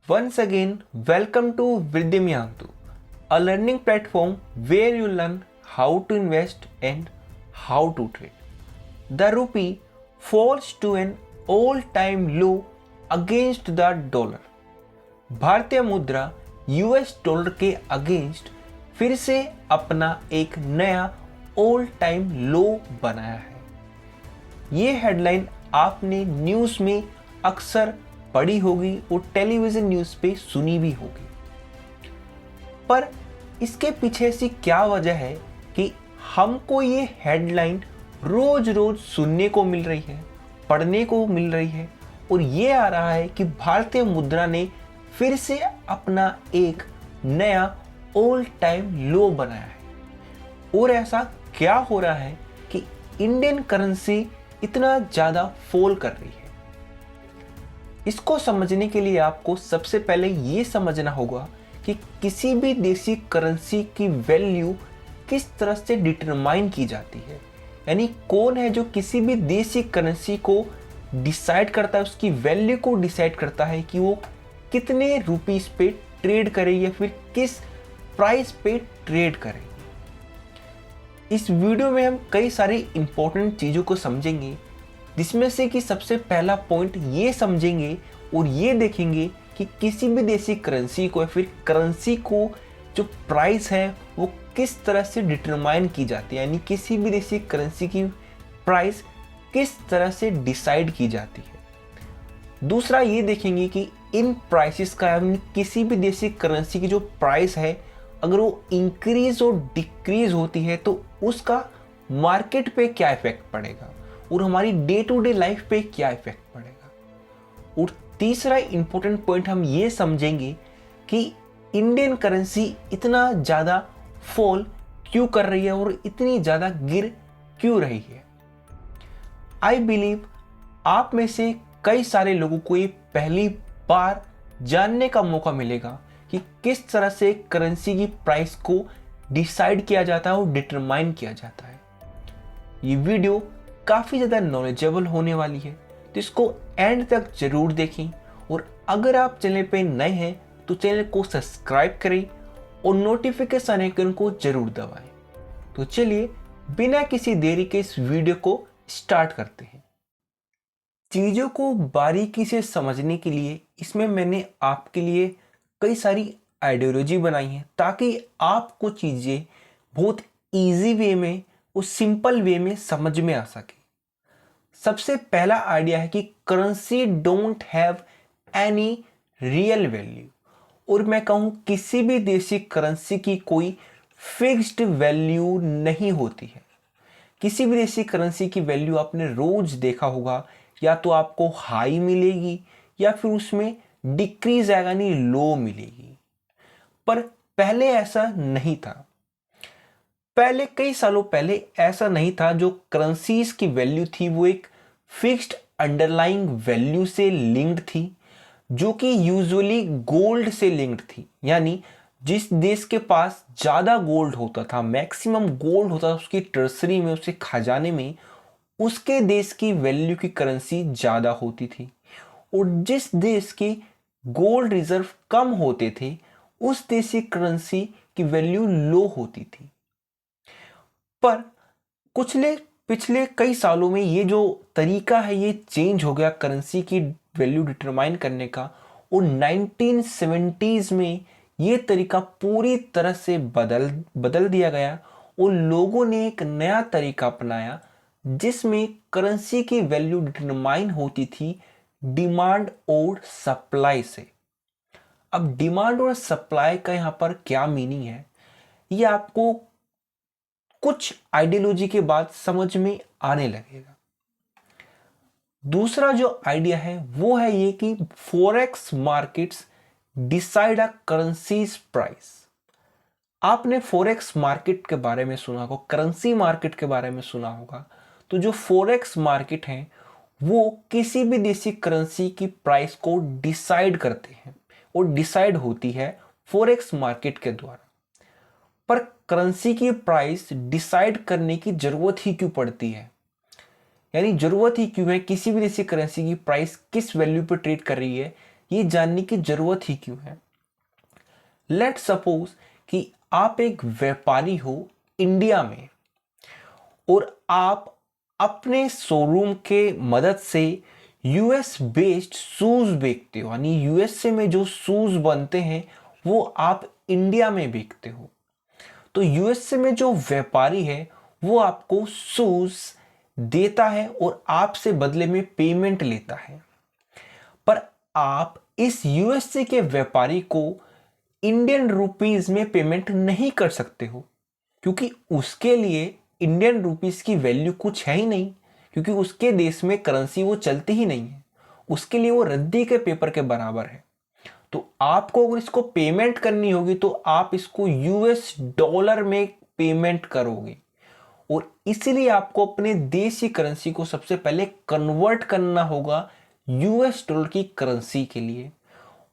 Once again, welcome to Vidyamyantu, a learning platform where you learn how to invest and how to trade. The rupee falls to an all-time low against the dollar. भारतीय मुद्रा US dollar के against फिर से अपना एक नया all time लो बनाया है। ये हेडलाइन आपने न्यूज़ में अक्सर पढ़ी होगी और टेलीविज़न न्यूज़ पे सुनी भी होगी, पर इसके पीछे ऐसी क्या वजह है कि हमको ये हेडलाइन रोज रोज सुनने को मिल रही है, पढ़ने को मिल रही है और ये आ रहा है कि भारतीय मुद्रा ने फिर से अपना एक नया ऑल टाइम लो बनाया है। और ऐसा क्या हो रहा है कि इंडियन करेंसी इतना ज़्यादा फॉल कर रही है? इसको समझने के लिए आपको सबसे पहले ये समझना होगा कि किसी भी देशी करेंसी की वैल्यू किस तरह से डिटरमाइन की जाती है। यानी कौन है जो किसी भी देशी करेंसी को डिसाइड करता है, उसकी वैल्यू को डिसाइड करता है कि वो कितने रुपीस पे ट्रेड करे या फिर किस प्राइस पे ट्रेड करे। इस वीडियो में हम कई सारी इंपॉर्टेंट चीज़ों को समझेंगे, जिसमें से कि सबसे पहला पॉइंट ये समझेंगे और ये देखेंगे कि किसी भी देशी करेंसी को या फिर करेंसी को जो प्राइस है वो किस तरह से डिटरमाइन की जाती है, यानी किसी भी देशी करेंसी की प्राइस किस तरह से डिसाइड की जाती है। दूसरा ये देखेंगे कि इन प्राइसेस का यानी किसी भी देशी करेंसी की जो प्राइस है अगर वो इंक्रीज और डिक्रीज होती है तो उसका मार्केट पे क्या इफेक्ट पड़ेगा और हमारी डे टू डे लाइफ पे क्या इफेक्ट पड़ेगा। और तीसरा इंपॉर्टेंट पॉइंट हम ये समझेंगे कि इंडियन करेंसी इतना ज़्यादा फॉल क्यों कर रही है और इतनी ज़्यादा गिर क्यों रही है। आई बिलीव आप में से कई सारे लोगों को ये पहली बार जानने का मौका मिलेगा कि किस तरह से करेंसी की प्राइस को डिसाइड किया जाता है और डिटरमाइन किया जाता है। ये वीडियो काफ़ी ज़्यादा नॉलेजेबल होने वाली है, तो इसको एंड तक जरूर देखें। और अगर आप चैनल पे नए हैं तो चैनल को सब्सक्राइब करें और नोटिफिकेशन आइकन को जरूर दबाएं। तो चलिए बिना किसी देरी के इस वीडियो को स्टार्ट करते हैं। चीज़ों को बारीकी से समझने के लिए इसमें मैंने आपके लिए कई सारी आइडियोलॉजी बनाई है ताकि आपको चीज़ें बहुत इजी वे में और सिंपल वे में समझ में आ सके। सबसे पहला आइडिया है कि currency don't have any real value, और मैं कहूँ किसी भी देशी करेंसी की कोई फिक्स्ड वैल्यू नहीं होती है। किसी भी देशी करेंसी की वैल्यू आपने रोज देखा होगा, या तो आपको हाई मिलेगी या फिर उसमें डिक्रीज आएगा, नहीं लो मिलेगी। पर पहले ऐसा नहीं था। पहले कई सालों पहले ऐसा नहीं था। जो करेंसीज की वैल्यू थी वो एक फिक्स्ड अंडरलाइंग वैल्यू से लिंक्ड थी, जो कि यूजुअली गोल्ड से लिंक्ड थी। यानी जिस देश के पास ज़्यादा गोल्ड होता था, मैक्सिमम गोल्ड होता था उसकी ट्रेजरी में, उसके खजाने में, उसके देश की वैल्यू की करेंसी ज़्यादा होती थी। और जिस देश के गोल्ड रिजर्व कम होते थे उस देश की करेंसी की वैल्यू लो होती थी। पर पिछले कई सालों में ये जो तरीका है ये चेंज हो गया करेंसी की वैल्यू डिटरमाइन करने का, और 1970s में ये तरीका पूरी तरह से बदल दिया गया और लोगों ने एक नया तरीका अपनाया जिसमें करेंसी की वैल्यू डिटरमाइन होती थी डिमांड और सप्लाई से। अब डिमांड और सप्लाई का यहाँ पर क्या मीनिंग है ये आपको कुछ आइडियोलॉजी के बाद समझ में आने लगेगा। दूसरा जो आइडिया है वो है ये कि फॉरेक्स मार्केट्स डिसाइड अ करेंसीज प्राइस। आपने फॉरेक्स मार्केट के बारे में सुना होगा, करेंसी मार्केट के बारे में सुना होगा। तो जो फॉरेक्स मार्केट है वो किसी भी देशी करेंसी की प्राइस को डिसाइड करते हैं और डिसाइड होती है फॉरेक्स मार्केट के द्वारा। पर करेंसी की प्राइस डिसाइड करने की जरूरत ही क्यों पड़ती है? यानी जरूरत ही क्यों है किसी भी देशी करेंसी की प्राइस किस वैल्यू पर ट्रेड कर रही है ये जानने की जरूरत ही क्यों है? लेट सपोज कि आप एक व्यापारी हो इंडिया में और आप अपने शोरूम के मदद से यूएस बेस्ड शूज बेचते हो, यानी यूएसए में जो शूज बनते हैं वो आप इंडिया में बेचते हो। तो यूएसए में जो व्यापारी है वो आपको शूज देता है और आपसे बदले में पेमेंट लेता है। पर आप इस यूएसए के व्यापारी को इंडियन रुपीस में पेमेंट नहीं कर सकते हो, क्योंकि उसके लिए इंडियन रुपीस की वैल्यू कुछ है ही नहीं, क्योंकि उसके देश में करेंसी वो चलती ही नहीं है। उसके लिए वो रद्दी के पेपर के बराबर है। तो आपको अगर इसको पेमेंट करनी होगी तो आप इसको यूएस डॉलर में पेमेंट करोगे, और इसीलिए आपको अपने देश की करेंसी को सबसे पहले कन्वर्ट करना होगा यूएस डॉलर की करेंसी के लिए।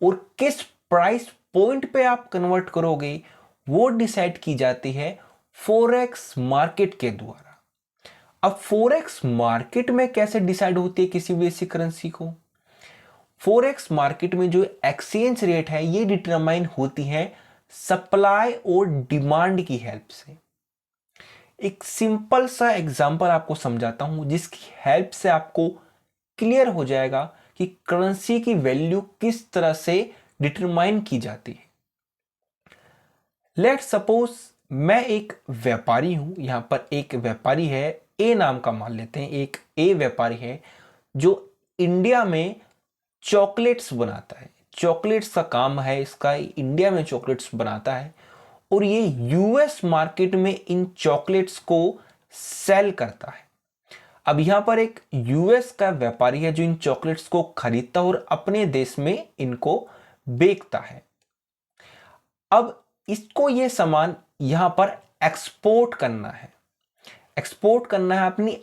और किस प्राइस पॉइंट पे आप कन्वर्ट करोगे वो डिसाइड की जाती है फॉरेक्स मार्केट के द्वारा। अब फॉरेक्स मार्केट में कैसे डिसाइड होती है किसी भी ऐसी करेंसी को? फॉरेक्स मार्केट में जो एक्सचेंज रेट है ये डिटरमाइन होती है सप्लाई और डिमांड की हेल्प से। एक सिंपल सा एग्जांपल आपको समझाता हूं जिसकी हेल्प से आपको क्लियर हो जाएगा कि करेंसी की वैल्यू किस तरह से डिटरमाइन की जाती है। लेट सपोज मैं एक व्यापारी हूं, यहां पर एक व्यापारी है, ए नाम का मान लेते हैं, एक ए व्यापारी है जो इंडिया में चॉकलेट्स बनाता है। चॉकलेट्स का काम है इसका, इंडिया में चॉकलेट्स बनाता है और ये यूएस मार्केट में इन चॉकलेट्स को सेल करता है। अब यहां पर एक यूएस का व्यापारी है जो इन चॉकलेट्स को खरीदता और अपने देश में इनको बेचता है। अब इसको ये सामान यहां पर एक्सपोर्ट करना है,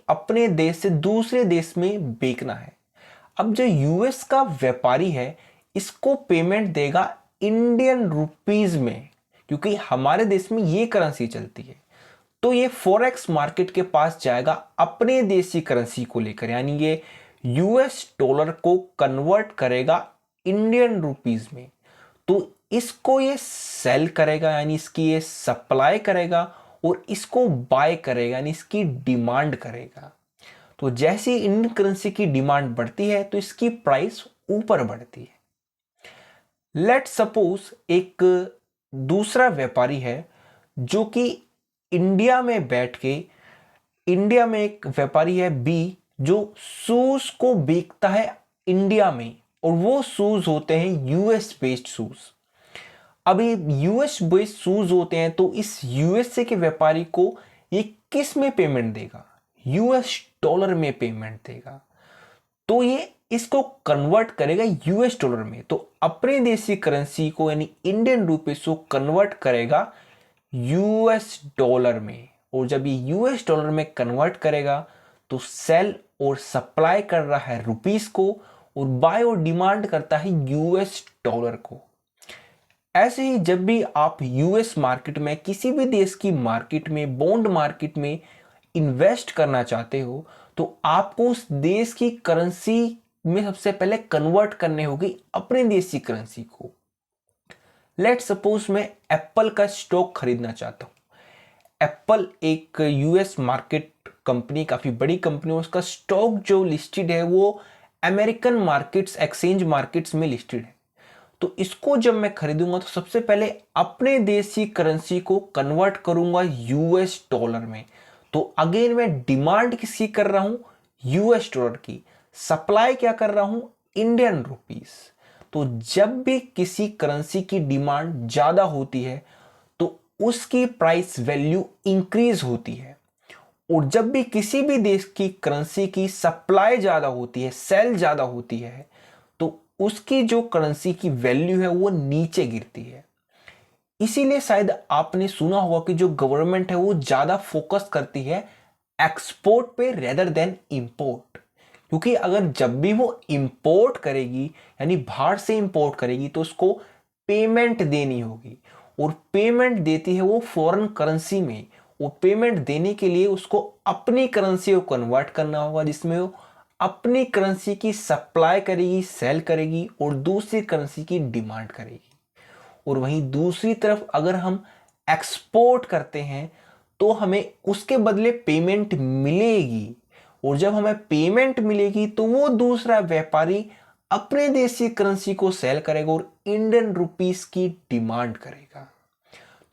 अपने देश से दूसरे देश में बेचना है। अब जो यूएस का व्यापारी है इसको पेमेंट देगा इंडियन रुपीस में, क्योंकि हमारे देश में ये करेंसी चलती है। तो ये फॉरेक्स मार्केट के पास जाएगा अपने देश की करेंसी को लेकर, यानी ये यूएस डॉलर को कन्वर्ट करेगा इंडियन रुपीस में। तो इसको ये सेल करेगा, यानी इसकी ये सप्लाई करेगा और इसको बाय करेगा, यानी इसकी डिमांड करेगा। तो जैसे इंडियन करेंसी की डिमांड बढ़ती है तो इसकी प्राइस ऊपर बढ़ती है। लेट सपोज एक दूसरा व्यापारी है जो कि इंडिया में बैठ के, इंडिया में एक व्यापारी है बी जो शूज को बेचता है इंडिया में, और वो शूज होते हैं यूएस बेस्ड शूज। अब ये यूएस बेस्ड शूज होते हैं तो इस यूएसए के व्यापारी को ये किस में पेमेंट देगा? यूएस डॉलर में पेमेंट देगा। तो ये इसको कन्वर्ट करेगा यूएस डॉलर में, तो अपने देशी करेंसी को यानी इंडियन रुपीस को कन्वर्ट करेगा यूएस डॉलर में। और जब ये यूएस डॉलर में कन्वर्ट करेगा तो सेल और सप्लाई कर रहा है रुपीस को और बाय और डिमांड करता है यूएस डॉलर को। ऐसे ही जब भी आप यूएस मार्केट में, किसी भी देश की मार्केट में, बॉन्ड मार्केट में इन्वेस्ट करना चाहते हो तो आपको उस देश की करेंसी में सबसे पहले कन्वर्ट करने होगी अपने देश की करेंसी को। लेट सपोज मैं एप्पल का स्टॉक खरीदना चाहता हूं। एप्पल एक यूएस मार्केट कंपनी, काफी बड़ी कंपनी है, उसका स्टॉक जो लिस्टेड है वो अमेरिकन मार्केट्स, एक्सचेंज मार्केट्स में लिस्टेड है। तो इसको जब मैं खरीदूंगा तो सबसे पहले अपने देश की करेंसी को कन्वर्ट करूंगा यूएस डॉलर में। तो अगेन मैं डिमांड किसकी कर रहा हूं? यूएस डॉलर की। सप्लाई क्या कर रहा हूं? Indian rupees. तो जब भी किसी करेंसी की डिमांड ज्यादा होती है तो उसकी प्राइस वैल्यू इंक्रीज होती है, और जब भी किसी भी देश की करेंसी की सप्लाई ज्यादा होती है, सेल ज्यादा होती है, तो उसकी जो करेंसी की वैल्यू है वो नीचे गिरती है। इसीलिए शायद आपने सुना होगा कि जो गवर्नमेंट है वो ज्यादा फोकस करती है एक्सपोर्ट पे रेदर देन इंपोर्ट, क्योंकि अगर जब भी वो इंपोर्ट करेगी यानी बाहर से इंपोर्ट करेगी तो उसको पेमेंट देनी होगी, और पेमेंट देती है वो फॉरेन करेंसी में। वो पेमेंट देने के लिए उसको अपनी करेंसी को कन्वर्ट करना होगा जिसमें वो अपनी करेंसी की सप्लाई करेगी, सेल करेगी और दूसरी करेंसी की डिमांड करेगी। और वहीं दूसरी तरफ अगर हम एक्सपोर्ट करते हैं तो हमें उसके बदले पेमेंट मिलेगी, और जब हमें पेमेंट मिलेगी तो वो दूसरा व्यापारी अपने देश की करेंसी को सेल करेगा और इंडियन रुपीस की डिमांड करेगा।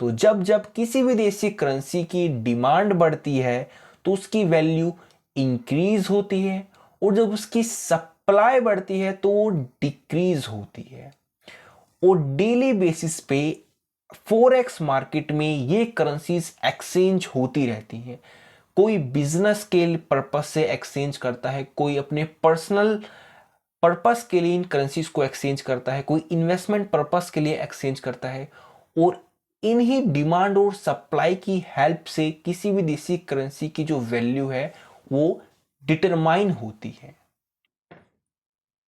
तो जब जब किसी भी देश की करेंसी की डिमांड बढ़ती है तो उसकी वैल्यू इंक्रीज होती है, और जब उसकी सप्लाई बढ़ती है तो वो डिक्रीज होती है। और डेली बेसिस पे फॉरेक्स मार्केट में ये करेंसीज एक्सचेंज होती रहती हैं। कोई बिजनेस के पर्पस से एक्सचेंज करता है, कोई अपने पर्सनल पर्पस के लिए इन करेंसीज को एक्सचेंज करता है, कोई इन्वेस्टमेंट पर्पस के लिए एक्सचेंज करता है। और इन्हीं डिमांड और सप्लाई की हेल्प से किसी भी देशी करेंसी की जो वैल्यू है वो डिटरमाइन होती है।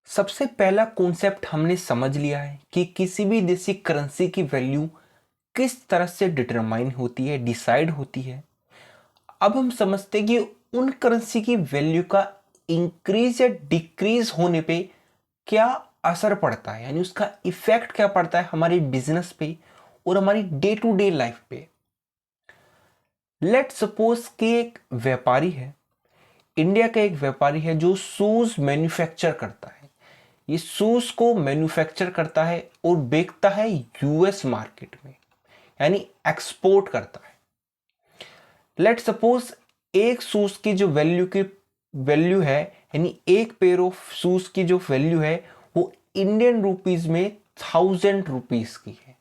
सबसे पहला कॉन्सेप्ट हमने समझ लिया है कि किसी भी देशी करेंसी की वैल्यू किस तरह से डिटरमाइन होती है, डिसाइड होती है। अब हम समझते हैं कि उन करेंसी की वैल्यू का इंक्रीज या डिक्रीज होने पे क्या असर पड़ता है, यानी उसका इफेक्ट क्या पड़ता है हमारे बिजनेस पे और हमारी डे टू डे लाइफ पे। लेट सपोज कि एक व्यापारी है, इंडिया का एक व्यापारी है जो शूज मैन्युफैक्चर करता है। ये शूज को मैन्युफैक्चर करता है और बेचता है यूएस मार्केट में, यानी एक्सपोर्ट करता है। लेट सपोज एक शूज की जो वैल्यू है, यानी एक पेयर ऑफ शूज की जो वैल्यू है वो इंडियन रुपीज में 1000 रुपीज की है।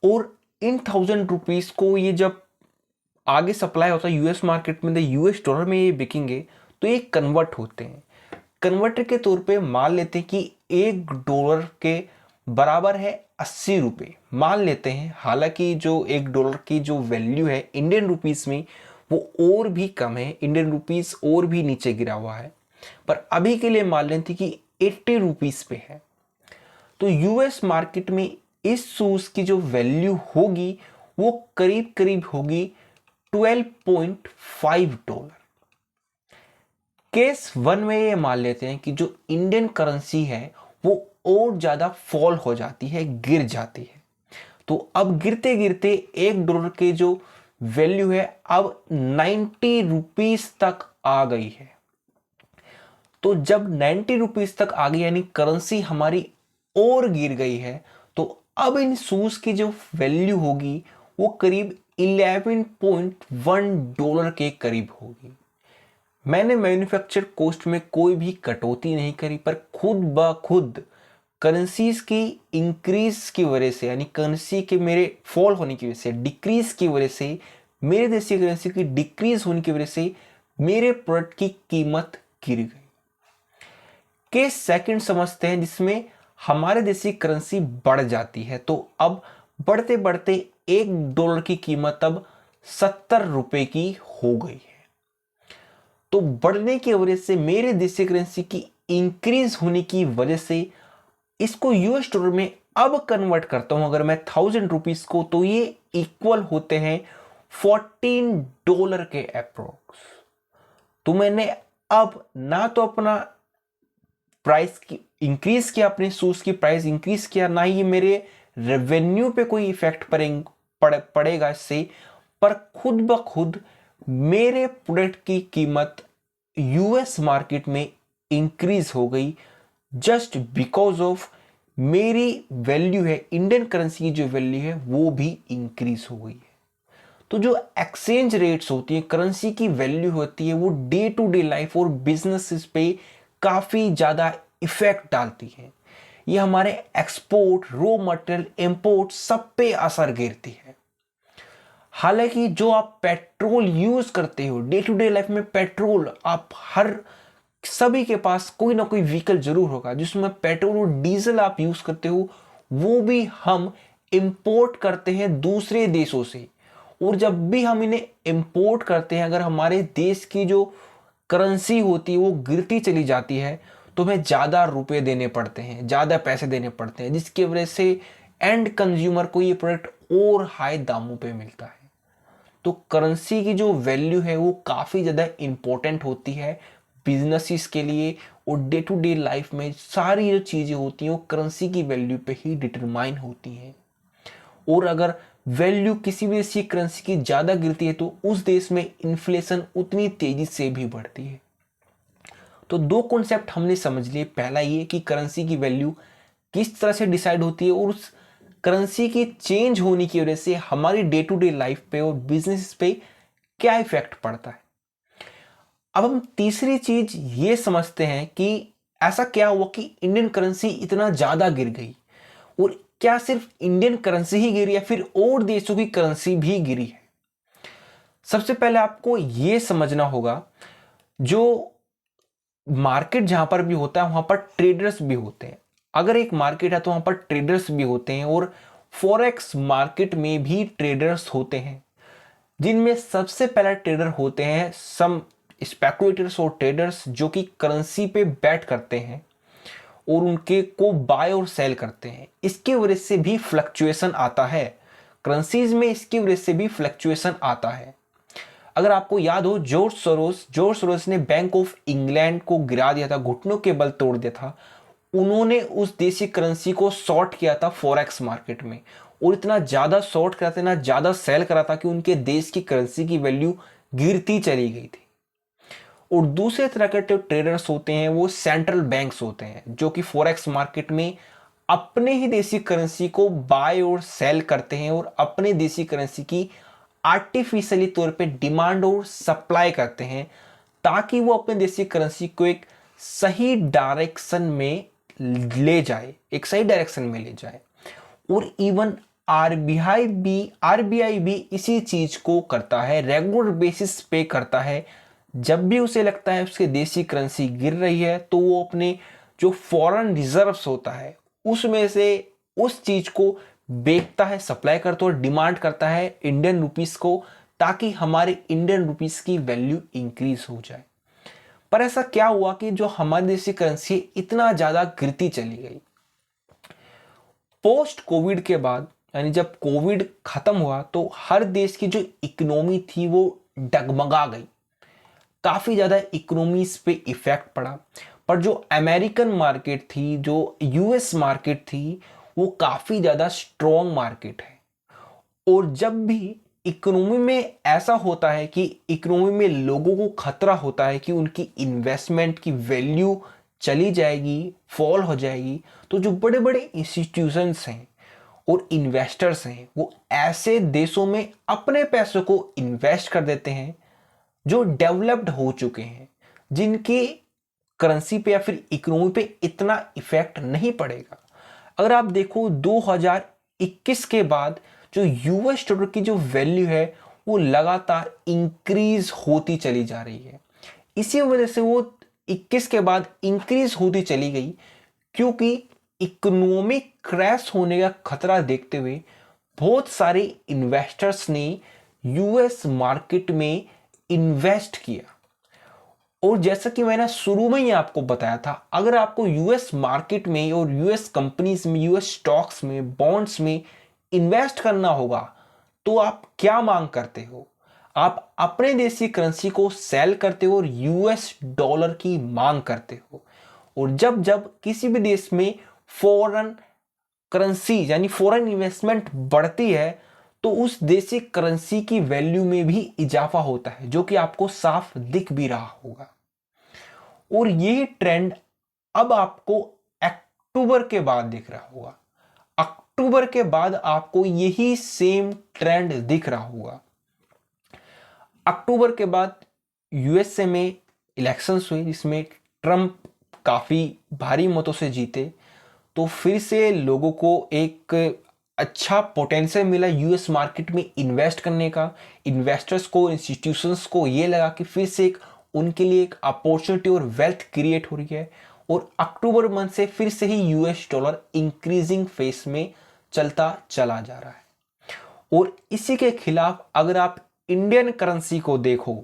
और इन 1000 रुपीज को ये जब आगे सप्लाई होता है यूएस मार्केट में, यूएस डॉलर में ये बिकेंगे तो ये कन्वर्ट होते हैं। कन्वर्टर के तौर पे मान लेते हैं कि $1 के बराबर है 80 रुपये मान लेते हैं। हालांकि जो $1 की जो वैल्यू है इंडियन रुपीस में वो और भी कम है, इंडियन रुपीस और भी नीचे गिरा हुआ है, पर अभी के लिए मान लेते हैं कि 80 रुपीस पे है। तो यूएस मार्केट में इस शूज की जो वैल्यू होगी वो करीब करीब होगी $12.5। केस 1 में ये मान लेते हैं कि जो इंडियन करेंसी है वो और ज्यादा फॉल हो जाती है, गिर जाती है। तो अब गिरते गिरते $1 के जो वैल्यू है अब 90 रुपीस तक आ गई है। तो जब 90 रुपीस तक आ गई यानी करेंसी हमारी और गिर गई है, तो अब इन शूज की जो वैल्यू होगी वो करीब $11.1 के करीब होगी। मैंने मैन्युफैक्चर कॉस्ट में कोई भी कटौती नहीं करी, पर खुद ब खुद करेंसीज की इंक्रीज की वजह से, यानी करेंसी के मेरे फॉल होने की वजह से, डिक्रीज की वजह से, मेरे देशी करेंसी की डिक्रीज होने की वजह से मेरे प्रोडक्ट की कीमत गिर गई। केस सेकंड समझते हैं जिसमें हमारे देशी करेंसी बढ़ जाती है। तो अब बढ़ते बढ़ते $1 की कीमत अब 70 रुपए की हो गई है। तो बढ़ने की वजह से मेरे देशी करेंसी की इंक्रीज होने की वजह से इसको यूएस डॉलर में अब कन्वर्ट करता हूं अगर मैं 1000 रुपीज को, तो ये इक्वल होते हैं $14 के अप्रोक्स। तो मैंने अब ना तो अपना प्राइस की इंक्रीज किया, अपने शूज की प्राइस इंक्रीज किया, ना ही मेरे रेवेन्यू पे कोई इफेक्ट पड़ेगा इससे, पर खुद ब खुद मेरे प्रोडक्ट की कीमत यूएस मार्केट में इंक्रीज हो गई, जस्ट बिकॉज ऑफ मेरी वैल्यू है, इंडियन करेंसी की जो वैल्यू है वो भी इंक्रीज हो गई है। तो जो एक्सचेंज रेट्स होती है, करेंसी की वैल्यू होती है, वो डे टू डे लाइफ और बिजनेसेस पे काफी ज्यादा इफेक्ट डालती है। ये हमारे एक्सपोर्ट, रॉ मटेरियल, इंपोर्ट सब पे असर गिरती है। हालांकि जो आप पेट्रोल यूज करते हो डे टू डे लाइफ में, पेट्रोल आप सभी के पास कोई ना कोई व्हीकल जरूर होगा जिसमें पेट्रोल और डीजल आप यूज करते हो, वो भी हम इंपोर्ट करते हैं दूसरे देशों से। और जब भी हम इन्हें इंपोर्ट करते हैं, अगर हमारे देश की जो करेंसी होती है वो गिरती चली जाती है तो हमें ज्यादा रुपए देने पड़ते हैं, ज्यादा पैसे देने पड़ते हैं, जिसकी वजह से एंड कंज्यूमर को ये प्रोडक्ट और हाई दामों पे मिलता है। तो करेंसी की जो वैल्यू है वो काफी ज्यादा इंपॉर्टेंट होती है बिजनेसेस के लिए और डे टू डे लाइफ में सारी जो चीज़ें होती हैं वो करेंसी की वैल्यू पे ही डिटरमाइन होती हैं। और अगर वैल्यू किसी भी देश की करेंसी की ज़्यादा गिरती है तो उस देश में इन्फ्लेशन उतनी तेजी से भी बढ़ती है। तो दो कॉन्सेप्ट हमने समझ लिए, पहला ये कि करेंसी की वैल्यू किस तरह से डिसाइड होती है और उस करेंसी की चेंज होने की वजह से हमारी डे टू डे लाइफ पे और बिजनेस पे क्या इफेक्ट पड़ता है। अब हम तीसरी चीज ये समझते हैं कि ऐसा क्या हुआ कि इंडियन करेंसी इतना ज्यादा गिर गई, और क्या सिर्फ इंडियन करेंसी ही गिरी या फिर और देशों की करेंसी भी गिरी है। सबसे पहले आपको यह समझना होगा, जो मार्केट जहां पर भी होता है वहां पर ट्रेडर्स भी होते हैं। अगर एक मार्केट है तो वहां पर ट्रेडर्स भी होते हैं, और फॉरेक्स मार्केट में भी ट्रेडर्स होते हैं, जिनमें सबसे पहला ट्रेडर होते हैं सम स्पेकुलेटर्स और ट्रेडर्स जो कि करेंसी पे बैट करते हैं और उनके को बाय और सेल करते हैं। इसकी वजह से भी फ्लक्चुएशन आता है करेंसीज में, इसकी वजह से भी फ्लक्चुएशन आता है। अगर आपको याद हो, जॉर्ज सोरोस ने बैंक ऑफ इंग्लैंड को गिरा दिया था, घुटनों के बल तोड़ दिया था। उन्होंने उस देशी करेंसी को शॉर्ट किया था फॉरेक्स मार्केट में, और इतना ज्यादा शॉर्ट करा था, इतना ज्यादा सेल करा था कि उनके देश की करेंसी की वैल्यू गिरती चली गई थी। और दूसरे तरह के जो ट्रेडर्स होते हैं वो सेंट्रल बैंक्स होते हैं, जो कि फॉरेक्स मार्केट में अपने ही देशी करेंसी को बाय और सेल करते हैं और अपने देशी करेंसी की आर्टिफिशियली तौर पे डिमांड और सप्लाई करते हैं, ताकि वो अपने देशी करेंसी को एक सही डायरेक्शन में ले जाए, एक सही डायरेक्शन में ले जाए। और इवन आरबीआई भी इसी चीज को करता है, रेगुलर बेसिस पे करता है। जब भी उसे लगता है उसके देशी करेंसी गिर रही है तो वो अपने जो फॉरेन रिजर्व्स होता है उसमें से उस चीज को बेचता है, सप्लाई करता है और डिमांड करता है इंडियन रुपीस को, ताकि हमारे इंडियन रुपीस की वैल्यू इंक्रीज हो जाए। पर ऐसा क्या हुआ कि जो हमारी देशी करेंसी इतना ज्यादा गिरती चली गई। पोस्ट कोविड के बाद, यानी जब कोविड खत्म हुआ तो हर देश की जो इकोनॉमी थी वो डगमगा गई, काफी ज्यादा इकोनॉमीज पे इफेक्ट पड़ा। पर जो अमेरिकन मार्केट थी, जो यूएस मार्केट थी, वो काफी ज्यादा स्ट्रॉन्ग मार्केट है। और जब भी इकोनॉमी में ऐसा होता है कि इकोनॉमी में लोगों को खतरा होता है कि उनकी इन्वेस्टमेंट की वैल्यू चली जाएगी, फॉल हो जाएगी, तो जो बड़े बड़े इंस्टीट्यूशंस हैं और इन्वेस्टर्स हैं वो ऐसे देशों में अपने पैसों को इन्वेस्ट कर देते हैं जो डेवलप्ड हो चुके हैं, जिनकी करेंसी पे या फिर इकोनॉमी पे इतना इफेक्ट नहीं पड़ेगा। अगर आप देखो 2021 के बाद जो यूएस डॉलर की जो वैल्यू है वो लगातार इंक्रीज होती चली जा रही है। इसी वजह से वो 21 के बाद इंक्रीज होती चली गई, क्योंकि इकोनॉमिक क्रैश होने का खतरा देखते हुए बहुत सारे इन्वेस्टर्स ने यूएस मार्केट में इन्वेस्ट किया। और जैसा कि मैंने शुरू में ही आपको बताया था, अगर आपको यूएस मार्केट में और यूएस कंपनीज में, यूएस स्टॉक्स में, बॉन्ड्स में इन्वेस्ट करना होगा तो आप क्या मांग करते हो? आप अपने देश की करेंसी को सेल करते हो और यूएस डॉलर की मांग करते हो। और जब जब किसी भी देश में फॉरेन करेंसी यानी फॉरेन इन्वेस्टमेंट बढ़ती है तो उस देशी करेंसी की वैल्यू में भी इजाफा होता है, जो कि आपको साफ दिख भी रहा होगा। और ये ट्रेंड अब आपको अक्टूबर के बाद दिख रहा होगा। अक्टूबर के बाद आपको यही सेम ट्रेंड दिख रहा होगा। अक्टूबर के बाद यूएसए में इलेक्शंस हुए जिसमें ट्रंप काफी भारी मतों से जीते, तो फिर से लोगों को एक अच्छा पोटेंशियल मिला यूएस मार्केट में इन्वेस्ट करने का। इन्वेस्टर्स को, इंस्टीट्यूशंस को ये लगा कि फिर से एक उनके लिए एक अपॉर्चुनिटी और वेल्थ क्रिएट हो रही है। और अक्टूबर मंथ से फिर से ही यूएस डॉलर इंक्रीजिंग फेस में चलता चला जा रहा है। और इसी के खिलाफ अगर आप इंडियन करेंसी को देखो,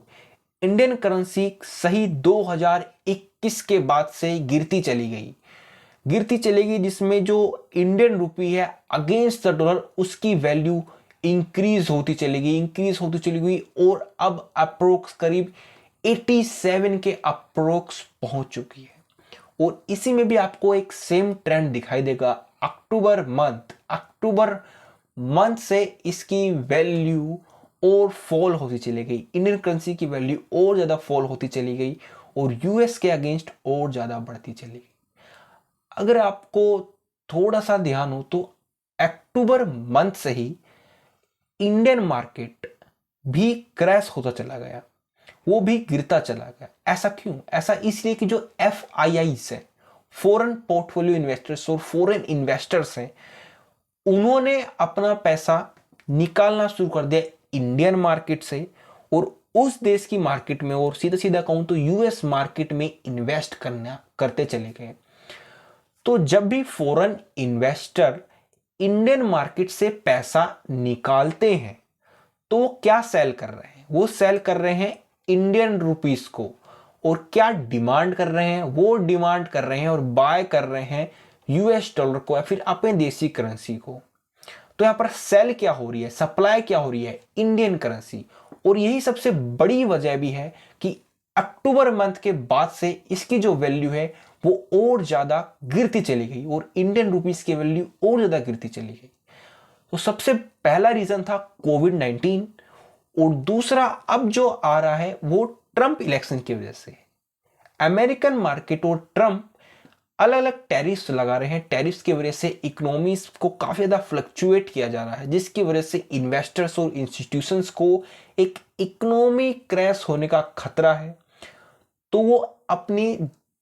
इंडियन करेंसी सही 2021 के बाद से गिरती चलेगी, जिसमें जो इंडियन रुपी है अगेंस्ट द डॉलर उसकी वैल्यू इंक्रीज होती चलेगी और अब अप्रोक्स करीब 87 के अप्रोक्स पहुंच चुकी है। और इसी में भी आपको एक सेम ट्रेंड दिखाई देगा। अक्टूबर मंथ से इसकी वैल्यू और फॉल होती चली गई, इंडियन करेंसी की वैल्यू और ज़्यादा फॉल होती चली गई और यूएस के अगेंस्ट और ज़्यादा बढ़ती चली गई। अगर आपको थोड़ा सा ध्यान हो तो अक्टूबर मंथ से ही इंडियन मार्केट भी क्रैश होता चला गया, वो भी गिरता चला गया। ऐसा क्यों? ऐसा इसलिए कि जो FIIs है, फॉरेन पोर्टफोलियो इन्वेस्टर्स और फॉरेन इन्वेस्टर्स हैं, उन्होंने अपना पैसा निकालना शुरू कर दिया इंडियन मार्केट से और उस देश की मार्केट में, और सीधा सीधा कहूं तो यूएस मार्केट में इन्वेस्ट करते चले गए। तो जब भी फॉरेन इन्वेस्टर इंडियन मार्केट से पैसा निकालते हैं तो वो क्या सेल कर रहे हैं? वो सेल कर रहे हैं इंडियन रुपीस को। और क्या डिमांड कर रहे हैं? वो डिमांड कर रहे हैं और बाय कर रहे हैं यूएस डॉलर को या फिर अपने देसी करेंसी को। तो यहां पर सेल क्या हो रही है, सप्लाई क्या हो रही है? Indian currency. और यही सबसे बड़ी वजह भी है कि अक्टूबर मंथ के बाद से इसकी जो वैल्यू है वो और ज्यादा गिरती चली गई और इंडियन रुपीस की वैल्यू और ज्यादा गिरती चली गई। तो सबसे पहला रीजन था कोविड-19 और दूसरा अब जो आ रहा है वो ट्रंप इलेक्शन की वजह से। अमेरिकन मार्केट और ट्रंप अलग अलग टैरिफ्स लगा रहे हैं। टैरिफ्स की वजह से इकोनॉमीज को काफी ज्यादा फ्लक्चुएट किया जा रहा है, जिसकी वजह से इन्वेस्टर्स और इंस्टीट्यूशंस को एक इकोनॉमी क्रैश होने का खतरा है। तो वो अपनी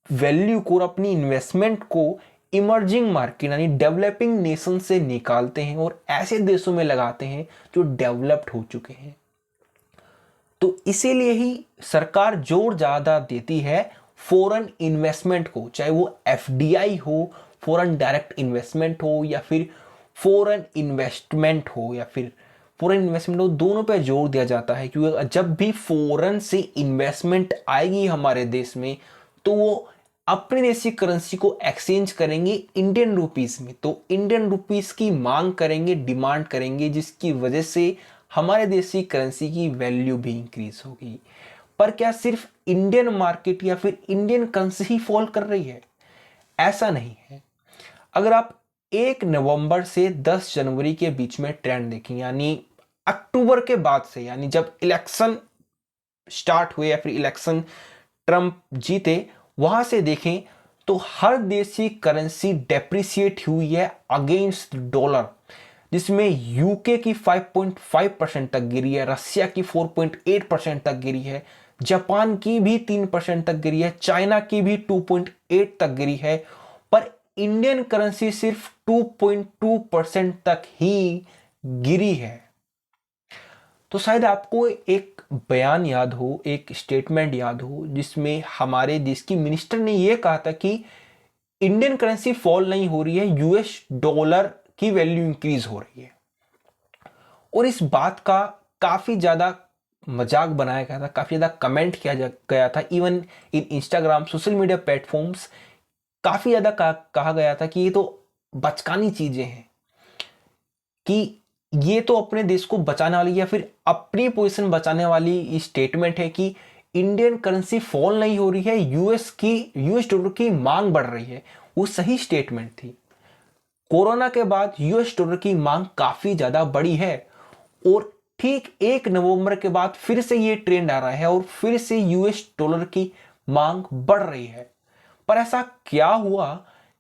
वैल्यू को और अपनी इन्वेस्टमेंट को इमर्जिंग मार्केट यानी डेवलपिंग नेशन से निकालते हैं और ऐसे देशों में लगाते हैं जो डेवलप्ड हो चुके हैं। तो इसीलिए ही सरकार जोर ज्यादा देती है फॉरेन इन्वेस्टमेंट को, चाहे वो FDI हो, फॉरेन डायरेक्ट इन्वेस्टमेंट हो या फिर फॉरेन इन्वेस्टमेंट हो या फिर फॉरेन इन्वेस्टमेंट हो, दोनों पे जोर दिया जाता है। क्योंकि जब भी फॉरेन से इन्वेस्टमेंट आएगी हमारे देश में तो वो अपनी देशी करेंसी को एक्सचेंज करेंगे इंडियन रुपीस में। तो इंडियन रुपीस की मांग करेंगे, डिमांड करेंगे, जिसकी वजह से हमारे देशी करेंसी की वैल्यू भी इंक्रीज होगी। पर क्या सिर्फ इंडियन मार्केट या फिर इंडियन करेंसी ही फॉल कर रही है? ऐसा नहीं है। अगर आप 1 नवंबर से 10 जनवरी के बीच में ट्रेंड देखें, यानी अक्टूबर के बाद से, यानी जब इलेक्शन स्टार्ट हुए या फिर इलेक्शन ट्रंप जीते, वहां से देखें तो हर देश की करेंसी डेप्रिसिएट हुई है अगेंस्ट डॉलर, जिसमें यूके की 5.5% तक गिरी है, रसिया की 4.8% तक गिरी है, जापान की भी 3% तक गिरी है, चाइना की भी 2.8 तक गिरी है। पर इंडियन करेंसी सिर्फ 2.2% तक ही गिरी है। तो शायद आपको एक बयान याद हो, एक स्टेटमेंट याद हो, जिसमें हमारे देश की मिनिस्टर ने यह कहा था कि इंडियन करेंसी फॉल नहीं हो रही है, यूएस डॉलर की वैल्यू इंक्रीज हो रही है। और इस बात का काफी ज्यादा मजाक बनाया गया था, काफी ज्यादा कमेंट किया गया था, even in Instagram social media platforms काफी ज्यादा कहा गया था कि ये तो बचकानी चीजें हैं, कि ये तो अपने देश को बचाने वाली या फिर अपनी पोजीशन बचाने वाली स्टेटमेंट है कि इंडियन करेंसी फॉल नहीं हो रही है, यूएस डॉलर की मांग बढ़ रही है। वो सही स्टेटमेंट थी। कोरोना के बाद यूएस डॉलर की मांग काफी ज्यादा बढ़ी है और ठीक 1 नवंबर के बाद फिर से ये ट्रेंड आ रहा है और फिर से यूएस डॉलर की मांग बढ़ रही है। पर ऐसा क्या हुआ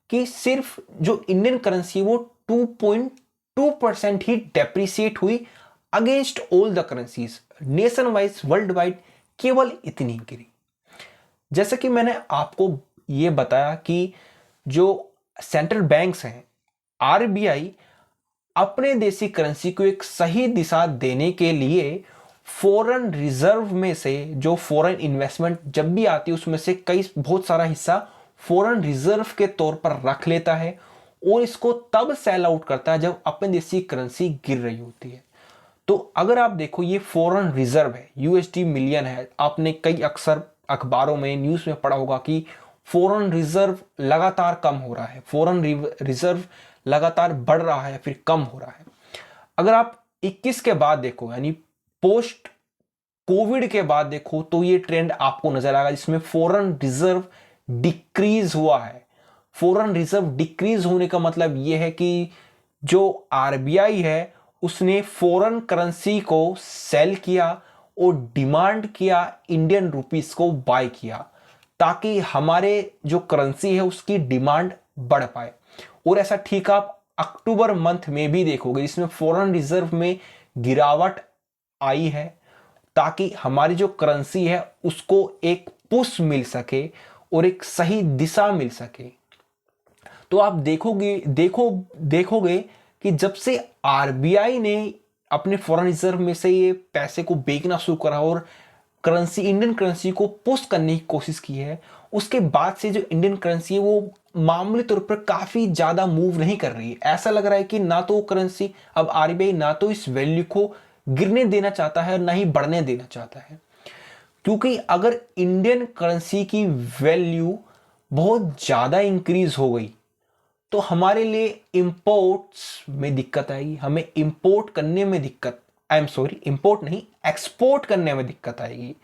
कि सिर्फ जो इंडियन करेंसी वो 2.2% ही डेप्रिसिएट हुई against all the currencies, nation wise, world wide केवल इतनी गिरी। जैसे कि मैंने आपको यह बताया कि जो सेंट्रल बैंक्स हैं, RBI अपने देशी करेंसी को एक सही दिशा देने के लिए फॉरेन रिजर्व में से जो फॉरेन इन्वेस्टमेंट जब भी आती है उसमें से बहुत सारा हिस्सा फॉरेन रिजर्व के तौर पर रख लेता है और इसको तब सेल आउट करता है जब अपनी देशी करेंसी गिर रही होती है। तो अगर आप देखो ये फॉरेन रिजर्व है, USD मिलियन है। आपने कई अक्सर अखबारों में, न्यूज में पढ़ा होगा कि फॉरेन रिजर्व लगातार कम हो रहा है, फॉरेन रिजर्व लगातार बढ़ रहा है फिर कम हो रहा है। अगर आप 21 के बाद देखो, यानी पोस्ट कोविड के बाद देखो तो ये ट्रेंड आपको नजर आएगा, जिसमें फॉरेन रिजर्व डिक्रीज हुआ है। फॉरेन रिजर्व डिक्रीज होने का मतलब ये है कि जो आरबीआई है उसने फॉरेन करेंसी को सेल किया और डिमांड किया इंडियन रुपीस को बाय किया, ताकि हमारे जो करेंसी है उसकी डिमांड बढ़ पाए। और ऐसा ठीक आप अक्टूबर मंथ में भी देखोगे, जिसमें फॉरेन रिजर्व में गिरावट आई है, ताकि हमारी जो करेंसी है उसको एक पुश मिल सके और एक सही दिशा मिल सके। तो आप देखोगे कि जब से आरबीआई ने अपने फॉरेन रिजर्व में से ये पैसे को बेचना शुरू करा और इंडियन करेंसी को पुश करने की कोशिश की है, उसके बाद से जो इंडियन करेंसी है वो मामूली तौर पर काफी ज्यादा मूव नहीं कर रही है। ऐसा लग रहा है कि ना तो करेंसी, अब आरबीआई ना तो इस वैल्यू को गिरने देना चाहता है और ना ही बढ़ने देना चाहता है। क्योंकि अगर इंडियन करेंसी की वैल्यू बहुत ज्यादा इंक्रीज हो गई तो हमारे लिए इंपोर्ट्स में दिक्कत आएगी, हमें इंपोर्ट करने में दिक्कत, इंपोर्ट नहीं, एक्सपोर्ट करने में दिक्कत आएगी।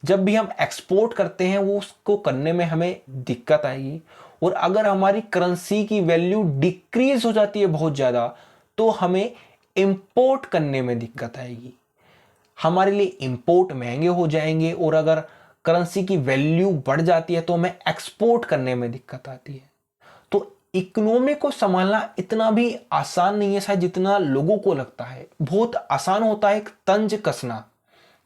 जब भी हम एक्सपोर्ट करते हैं वो उसको करने में हमें दिक्कत आएगी। और अगर हमारी करेंसी की वैल्यू डिक्रीज हो जाती है बहुत ज़्यादा तो हमें इंपोर्ट करने में दिक्कत आएगी, हमारे लिए इंपोर्ट महंगे हो जाएंगे। और अगर करेंसी की वैल्यू बढ़ जाती है तो हमें एक्सपोर्ट करने में दिक्कत आती है। तो इकोनॉमी को संभालना इतना भी आसान नहीं है शायद जितना लोगों को लगता है। बहुत आसान होता है एक तंज कसना,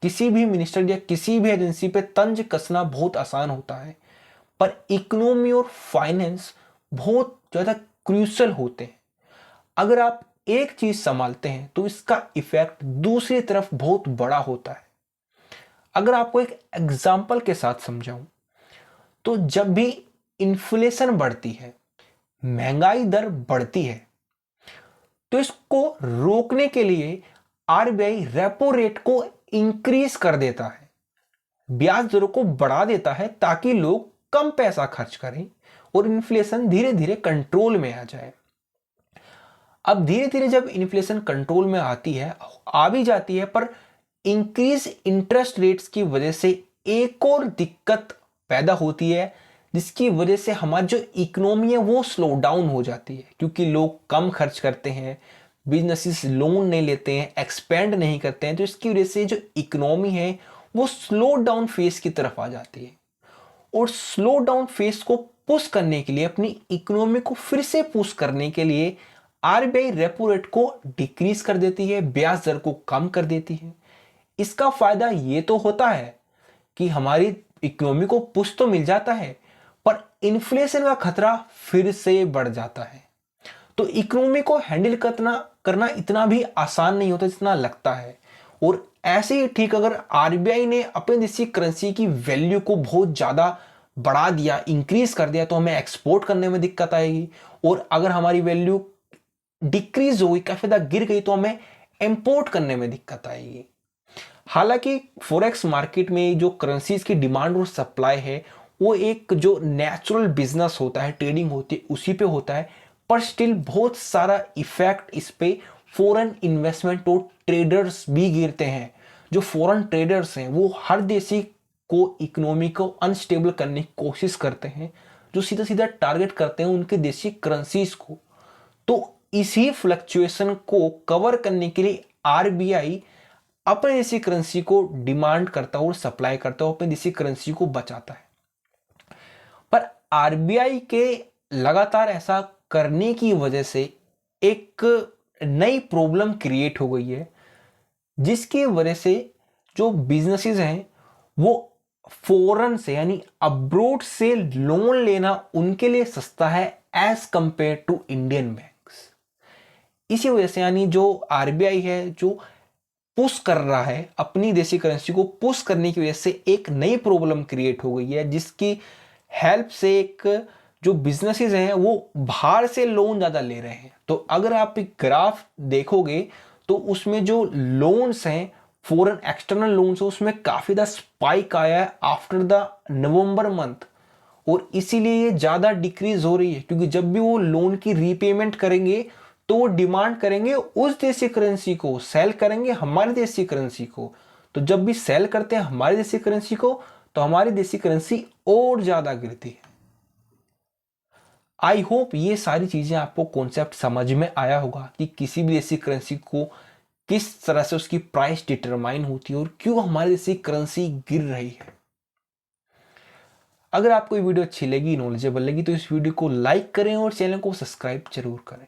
किसी भी मिनिस्टर या किसी भी एजेंसी पे तंज कसना बहुत आसान होता है, पर इकोनॉमी और फाइनेंस बहुत ज्यादा क्रूशियल होते हैं। अगर आप एक चीज संभालते हैं तो इसका इफेक्ट दूसरी तरफ बहुत बड़ा होता है। अगर आपको एक एग्जाम्पल के साथ समझाऊं तो जब भी इन्फ्लेशन बढ़ती है, महंगाई दर बढ़ती है, तो इसको रोकने के लिए आरबीआई रेपो रेट को इंक्रीज कर देता है, ब्याज दरों को बढ़ा देता है, ताकि लोग कम पैसा खर्च करें और इन्फ्लेशन धीरे धीरे कंट्रोल में आ जाए। अब धीरे धीरे जब इन्फ्लेशन कंट्रोल में आती है, आ भी जाती है, पर इंक्रीज इंटरेस्ट रेट्स की वजह से एक और दिक्कत पैदा होती है, जिसकी वजह से हमारी जो इकोनॉमी है वो स्लो डाउन हो जाती है। क्योंकि लोग कम खर्च करते हैं, बिजनेसेस लोन नहीं लेते हैं, एक्सपेंड नहीं करते हैं, तो इसकी वजह से जो इकोनॉमी है वो स्लो डाउन फेज की तरफ आ जाती है। और स्लो डाउन फेज को पुश करने के लिए, अपनी इकोनॉमी को फिर से पुश करने के लिए आरबीआई रेपो रेट को डिक्रीज कर देती है, ब्याज दर को कम कर देती है। इसका फायदा ये तो होता है कि हमारी इकोनॉमी को पुश तो मिल जाता है, पर इन्फ्लेशन का खतरा फिर से बढ़ जाता है। तो इकोनॉमी को हैंडल करना इतना भी आसान नहीं होता जितना लगता है। और ऐसे ही ठीक अगर आरबीआई ने अपने देशी करेंसी की वैल्यू को बहुत ज्यादा बढ़ा दिया, इंक्रीज कर दिया, तो हमें एक्सपोर्ट करने में दिक्कत आएगी। और अगर हमारी वैल्यू डिक्रीज हो गई, काफी ज्यादा गिर गई, तो हमें इंपोर्ट करने में दिक्कत आएगी। हालांकि फॉरेक्स मार्केट में जो करेंसीज की डिमांड और सप्लाई है वो एक जो नेचुरल बिजनेस होता है, ट्रेडिंग होती है, उसी पे होता है, पर स्टिल बहुत सारा इफेक्ट इस पे फॉरेन इन्वेस्टमेंट और ट्रेडर्स भी गिरते हैं। जो फॉरेन ट्रेडर्स हैं वो हर देशी को इकोनॉमी को अनस्टेबल करने की कोशिश करते हैं, जो सीधा सीधा टारगेट करते हैं उनके देशी करेंसीज को। तो इसी फ्लक्चुएशन को कवर करने के लिए आरबीआई अपने देशी करेंसी को डिमांड करता है और सप्लाई करता है, अपने देशी करेंसी को बचाता है। पर आरबीआई के लगातार ऐसा करने की वजह से एक नई प्रॉब्लम क्रिएट हो गई है, जिसकी वजह से जो बिजनेसेस हैं वो फॉरेन से यानी अब्रोड से लोन लेना उनके लिए सस्ता है as compare to Indian banks. इसी वजह से यानी जो आरबीआई है जो पुश कर रहा है अपनी देशी करेंसी को पुश करने की वजह से एक नई प्रॉब्लम क्रिएट हो गई है, जिसकी हेल्प से एक जो बिजनेसेस हैं वो बाहर से लोन ज्यादा ले रहे हैं। तो अगर आप एक ग्राफ देखोगे तो उसमें जो लोन्स हैं, फॉरेन एक्सटर्नल लोन्स है, उसमें काफी ज्यादा स्पाइक आया है आफ्टर द नवंबर मंथ। और इसीलिए ये ज्यादा डिक्रीज हो रही है, क्योंकि जब भी वो लोन की रीपेमेंट करेंगे तो वो डिमांड करेंगे उस देशी करेंसी को, सेल करेंगे हमारी देशी करेंसी को। तो जब भी सेल करते हैं हमारी देसी करेंसी को तो हमारी देसी करेंसी और ज्यादा गिरती है। आई होप ये सारी चीजें आपको कॉन्सेप्ट समझ में आया होगा कि किसी भी देसी करेंसी को किस तरह से उसकी प्राइस डिटरमाइन होती है और क्यों हमारी देसी करेंसी गिर रही है। अगर आपको ये वीडियो अच्छी लगी, नॉलेजेबल लगी, तो इस वीडियो को लाइक करें और चैनल को सब्सक्राइब जरूर करें।